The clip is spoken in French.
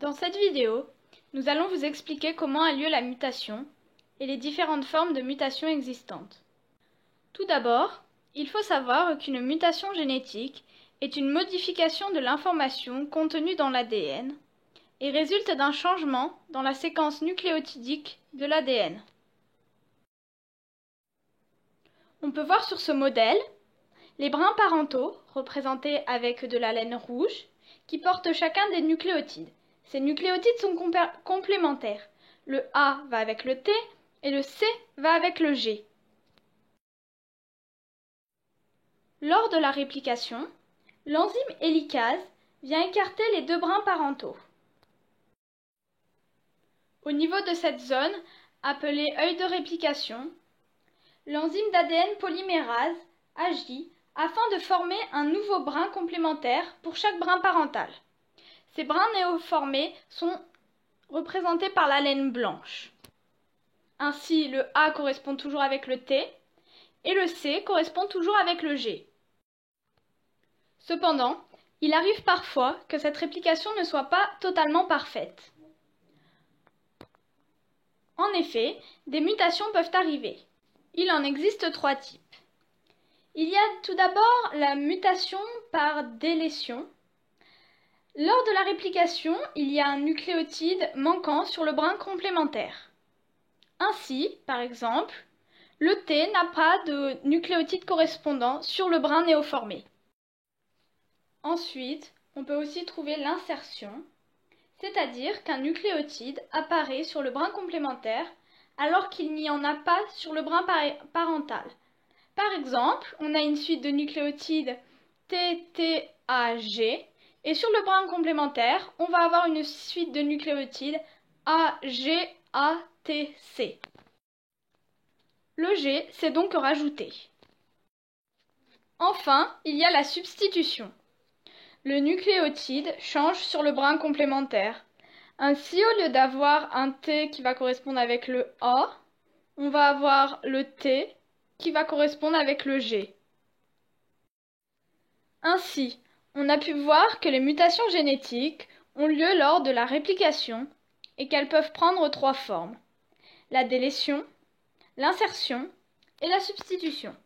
Dans cette vidéo, nous allons vous expliquer comment a lieu la mutation et les différentes formes de mutation existantes. Tout d'abord, il faut savoir qu'une mutation génétique est une modification de l'information contenue dans l'ADN et résulte d'un changement dans la séquence nucléotidique de l'ADN. On peut voir sur ce modèle les brins parentaux, représentés avec de la laine rouge, qui portent chacun des nucléotides. Ces nucléotides sont complémentaires. Le A va avec le T et le C va avec le G. Lors de la réplication, l'enzyme hélicase vient écarter les deux brins parentaux. Au niveau de cette zone, appelée œil de réplication, l'enzyme d'ADN polymérase agit afin de former un nouveau brin complémentaire pour chaque brin parental. Ces brins néoformés sont représentés par la laine blanche. Ainsi, le A correspond toujours avec le T et le C correspond toujours avec le G. Cependant, il arrive parfois que cette réplication ne soit pas totalement parfaite. En effet, des mutations peuvent arriver. Il en existe trois types. Il y a tout d'abord la mutation par délétion. Lors de la réplication, il y a un nucléotide manquant sur le brin complémentaire. Ainsi, par exemple, le T n'a pas de nucléotide correspondant sur le brin néoformé. Ensuite, on peut aussi trouver l'insertion, c'est-à-dire qu'un nucléotide apparaît sur le brin complémentaire alors qu'il n'y en a pas sur le brin parental. Par exemple, on a une suite de nucléotides TTAG et sur le brin complémentaire, on va avoir une suite de nucléotides AGATC. Le G s'est donc rajouté. Enfin, il y a la substitution. Le nucléotide change sur le brin complémentaire. Ainsi, au lieu d'avoir un T qui va correspondre avec le A, on va avoir le T qui va correspondre avec le G. Ainsi, on a pu voir que les mutations génétiques ont lieu lors de la réplication et qu'elles peuvent prendre trois formes: la délétion, l'insertion et la substitution.